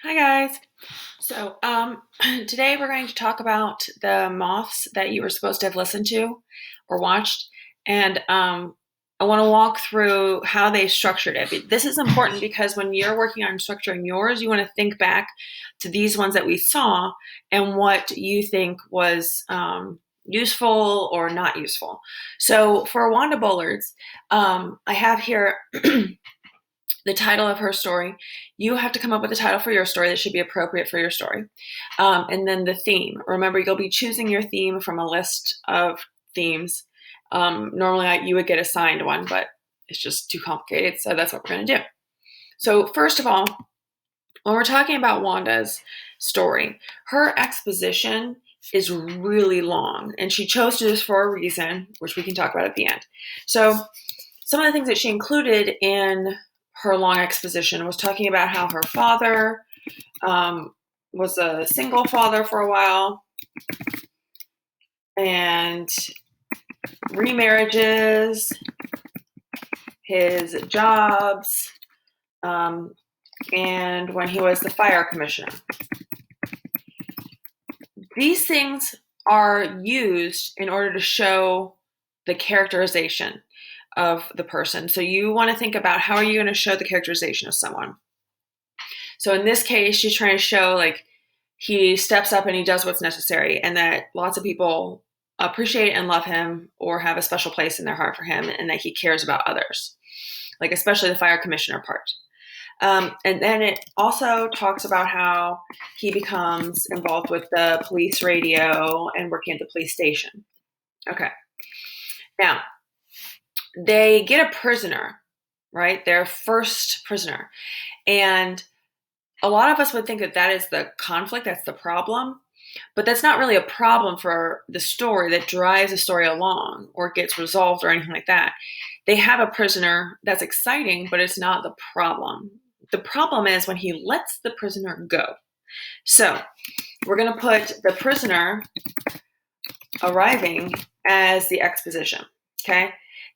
Hi guys. So, today we're going to talk about the moths that you were supposed to have listened to or watched, and I want to walk through how they structured it. This is important because when you're working on structuring yours, you want to think back to these ones that we saw and what you think was useful or not useful. So, for Wanda Bullard's, I have here the title of her story. You have to come up with a title for your story that should be appropriate for your story. And then the theme. Remember, you'll be choosing your theme from a list of themes. Normally, you would get assigned one, but it's just too complicated. So that's what we're going to do. So, first of all, when we're talking about Wanda's story, her exposition is really long, and she chose to do this for a reason, which we can talk about at the end. So, some of the things that she included in her long exposition was talking about how her father was a single father for a while and remarriages, his jobs, and when he was the fire commissioner. These things are used in order to show the characterization of the person. So you want to think about how are you going to show the characterization of someone. So in this case, she's trying to show like he steps up and he does what's necessary, and that lots of people appreciate and love him or have a special place in their heart for him, and that he cares about others, like especially the fire commissioner part. And then it also talks about how he becomes involved with the police radio and working at the police station. Okay. Now, they get a prisoner, right? Their first prisoner. And a lot of us would think that that is the conflict, that's the problem. But that's not really a problem for the story that drives the story along or gets resolved or anything like that. They have a prisoner that's exciting, but it's not the problem. The problem is when he lets the prisoner go. So we're going to put the prisoner arriving as the exposition. Okay.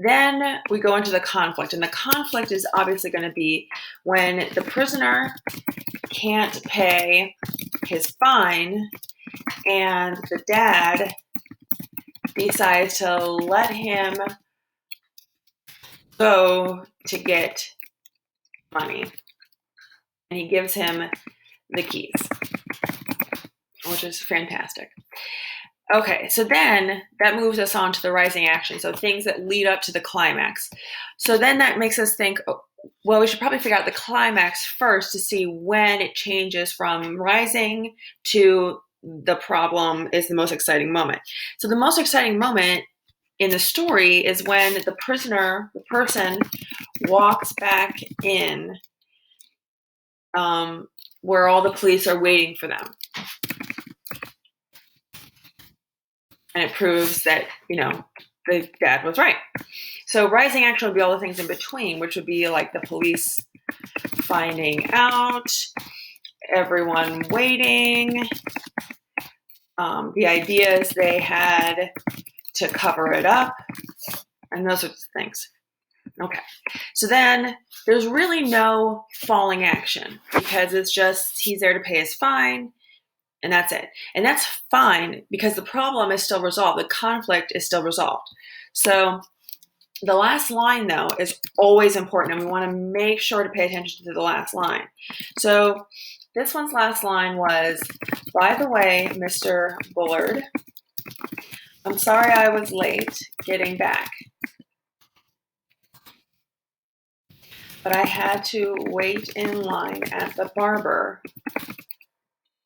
Then we go into the conflict, and the conflict is obviously going to be when the prisoner can't pay his fine and the dad decides to let him go to get money. And he gives him the keys, which is fantastic. Okay, so then that moves us on to the rising action. So things that lead up to the climax. So then that makes us think, well, we should probably figure out the climax first to see when it changes from rising to the problem is the most exciting moment. So the most exciting moment in the story is when the prisoner, the person, walks back in where all the police are waiting for them. And it proves that, the dad was right. So rising action would be all the things in between, which would be like the police finding out, everyone waiting, the ideas they had to cover it up, and those sorts of things. Okay, so then there's really no falling action because it's just he's there to pay his fine, and that's it. And that's fine because the problem is still resolved. The conflict is still resolved. So the last line, though, is always important, and we want to make sure to pay attention to the last line. So this one's last line was, by the way, Mr. Bullard, I'm sorry I was late getting back, but I had to wait in line at the barber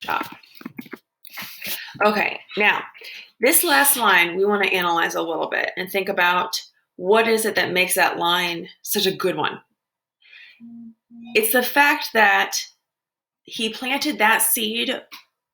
shop. Okay, now, this last line we want to analyze a little bit and think about what is it that makes that line such a good one. It's the fact that he planted that seed,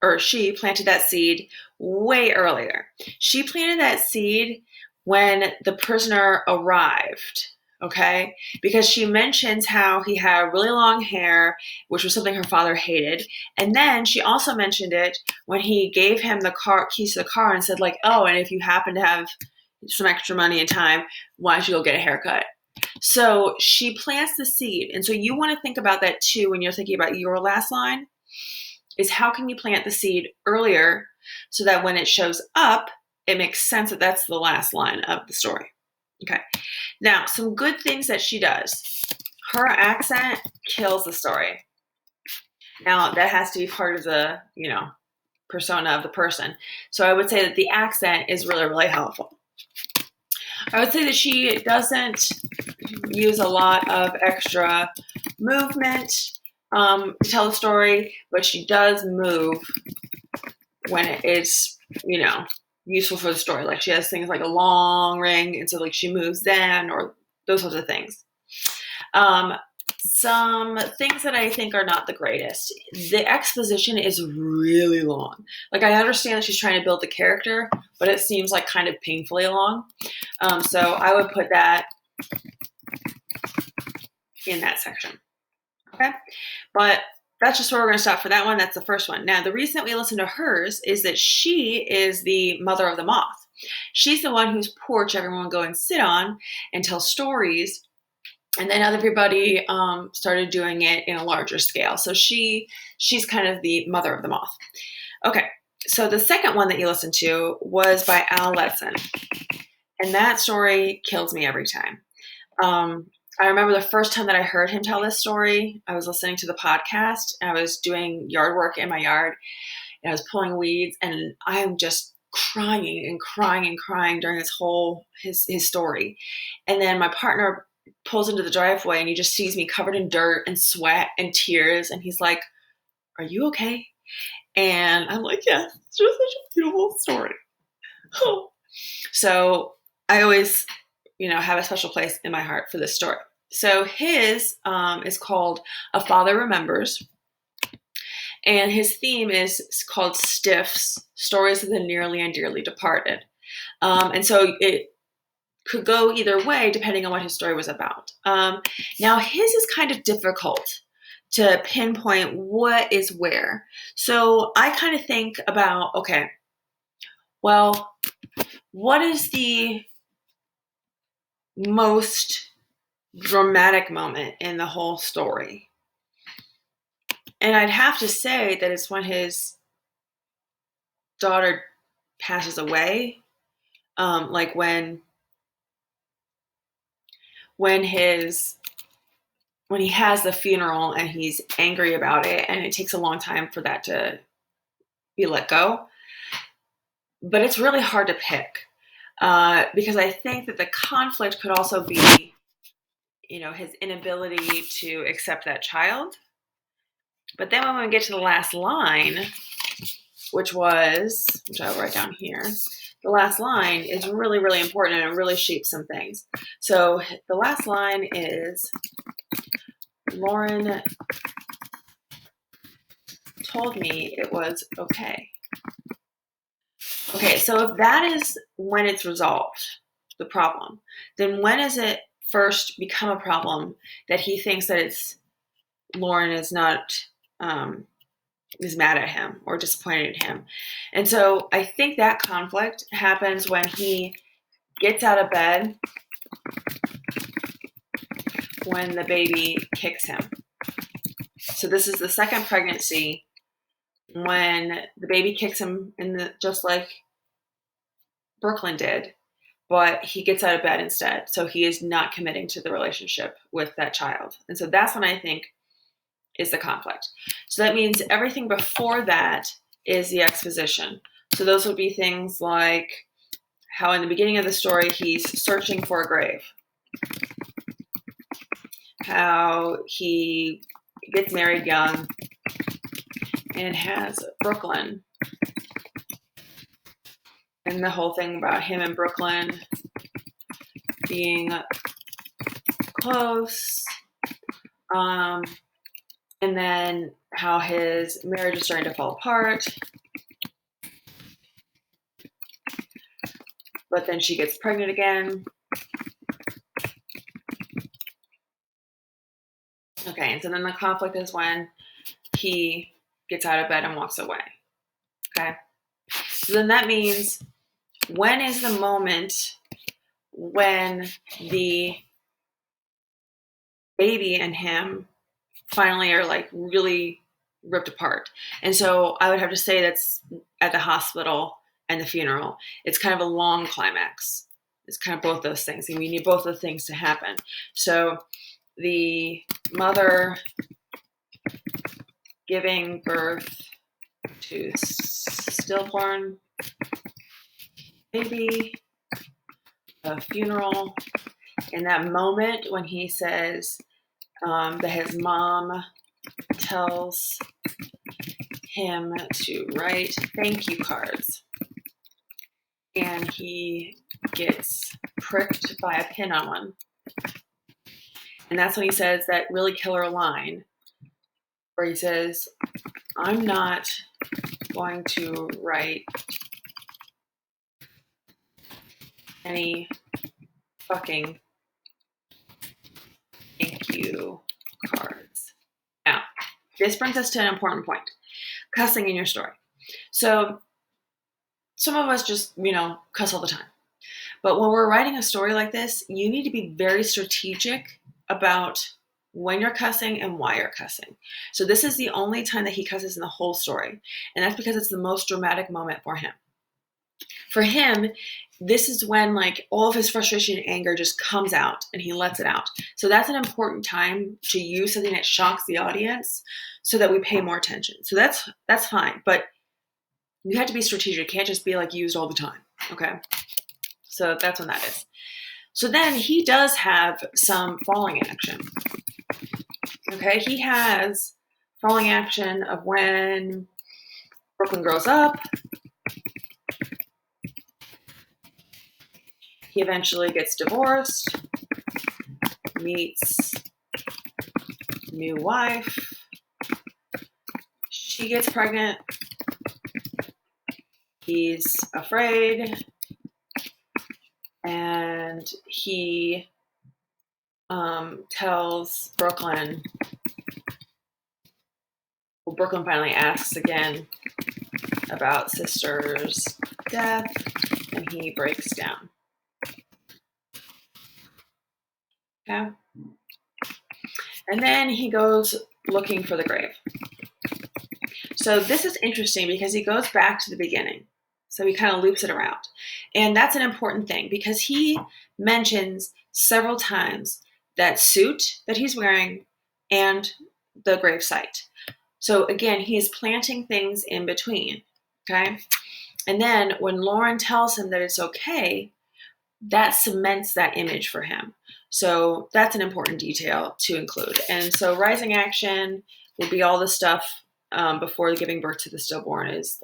or she planted that seed way earlier. She planted that seed when the prisoner arrived, okay? Because she mentions how he had really long hair, which was something her father hated. And then she also mentioned it when he gave him the keys to the car and said, like, oh, and if you happen to have some extra money and time, why don't you go get a haircut? So she plants the seed. And so you want to think about that too when you're thinking about your last line. is how can you plant the seed earlier so that when it shows up, it makes sense that that's the last line of the story. Okay. Now, some good things that she does. Her accent kills the story. Now, that has to be part of the, persona of the person. So I would say that the accent is really, really helpful. I would say that she doesn't use a lot of extra movement to tell the story, but she does move when it is, useful for the story. Like she has things like a long ring, and so like she moves then, or those sorts of things. Some things that I think are not the greatest. The exposition is really long. Like I understand that she's trying to build the character, but it seems like kind of painfully long. So I would put that in that section. Okay, but that's just where we're going to stop for that one. That's the first one. Now, the reason that we listen to hers is that she is the mother of the moth. She's the one whose porch everyone would go and sit on and tell stories. And then everybody started doing it in a larger scale. So she's kind of the mother of the moth. Okay, so the second one that you listened to was by Al Letson. And that story kills me every time. I remember the first time that I heard him tell this story, I was listening to the podcast, and I was doing yard work in my yard, and I was pulling weeds, and I am just crying and crying and crying during his story. And then my partner pulls into the driveway, and he just sees me covered in dirt and sweat and tears, and he's like, "Are you okay?" And I'm like, "Yeah, it's just such a beautiful story." So I always, have a special place in my heart for this story. So his is called A Father Remembers, and his theme is called Stiffs, Stories of the Nearly and Dearly Departed. And so it could go either way depending on what his story was about. Now his is kind of difficult to pinpoint what is where. So I kind of think about, okay, well, what is the most dramatic moment in the whole story? And I'd have to say that it's when his daughter passes away. Like when he has the funeral and he's angry about it, and it takes a long time for that to be let go. But it's really hard to pick because I think that the conflict could also be, his inability to accept that child. But then when we get to the last line, which I'll write down here, the last line is really, really important, and it really shapes some things. So the last line is, Lauren told me it was okay. Okay, so if that is when it's resolved, the problem, then when does it first become a problem that he thinks that Lauren is not, is mad at him or disappointed at him? And so I think that conflict happens when he gets out of bed when the baby kicks him. So this is the second pregnancy when the baby kicks him just like Brooklyn did, but he gets out of bed instead. So he is not committing to the relationship with that child. And so that's when I think is the conflict. So that means everything before that is the exposition. So those would be things like how in the beginning of the story he's searching for a grave, how he gets married young and has Brooklyn, and the whole thing about him and Brooklyn being close, and then how his marriage is starting to fall apart, but then she gets pregnant again. Okay, and so then the conflict is when he gets out of bed and walks away. Okay, so then that means, when is the moment when the baby and him finally are like really, ripped apart. And so I would have to say that's at the hospital and the funeral. It's kind of a long climax. It's kind of both those things, and we need both of the things to happen. So the mother giving birth to stillborn baby, a funeral, in that moment when he says that his mom tells him to write thank you cards, and he gets pricked by a pin on one. And that's when he says that really killer line where he says, I'm not going to write any fucking thank you cards. Now, this brings us to an important point. Cussing in your story. So some of us just, cuss all the time. But when we're writing a story like this, you need to be very strategic about when you're cussing and why you're cussing. So this is the only time that he cusses in the whole story. And that's because it's the most dramatic moment for him. For him, this is when all of his frustration and anger just comes out and he lets it out. So that's an important time to use something that shocks the audience so that we pay more attention. So that's fine. But you have to be strategic. It can't just be used all the time. Okay. So that's when that is. So then he does have some falling action. Okay. He has falling action of when Brooklyn grows up. He eventually gets divorced, meets new wife. She gets pregnant. He's afraid. And he tells Brooklyn. Well, Brooklyn finally asks again about sister's death, and he breaks down. Okay. And then he goes looking for the grave. So this is interesting because he goes back to the beginning. So he kind of loops it around. And that's an important thing because he mentions several times that suit that he's wearing and the grave site. So again, he is planting things in between. Okay. And then when Lauren tells him that it's okay, that cements that image for him. So that's an important detail to include. And so rising action would be all the stuff before giving birth to the stillborn is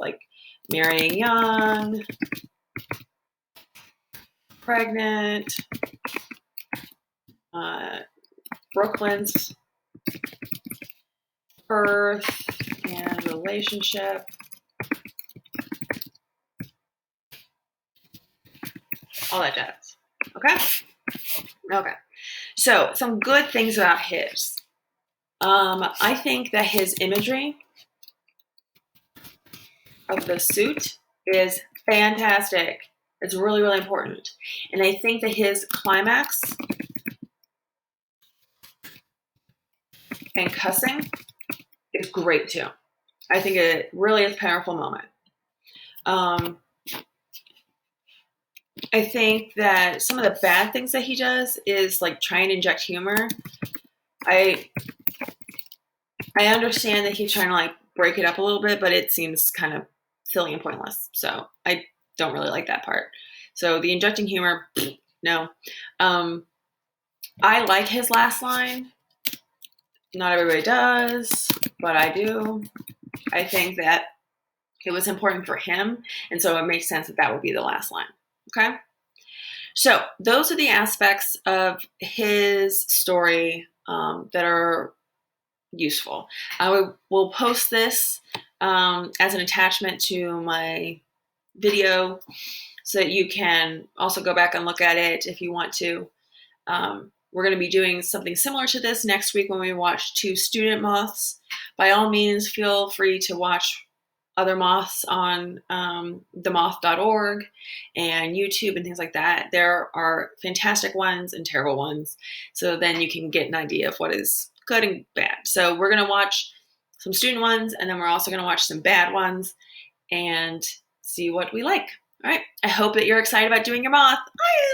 marrying young, pregnant, Brooklyn's birth and relationship. All that jazz. Okay? Okay. So some good things about his. I think that his imagery of the suit is fantastic. It's really, really important. And I think that his climax and cussing is great too. I think it really is a powerful moment. I think that some of the bad things that he does is try and inject humor. I understand that he's trying to break it up a little bit, but it seems kind of silly and pointless. So I don't really like that part. So the injecting humor, no. I like his last line. Not everybody does, but I do. I think that it was important for him, and so it makes sense that that would be the last line. Okay? So those are the aspects of his story that are useful. I will post this as an attachment to my video so that you can also go back and look at it if you want to. We're going to be doing something similar to this next week when we watch 2 student moths. By all means, feel free to watch other moths on themoth.org and YouTube and things like that. There are fantastic ones and terrible ones. So then you can get an idea of what is good and bad. So we're going to watch some student ones, and then we're also going to watch some bad ones and see what we like. All right. I hope that you're excited about doing your Moth. I am.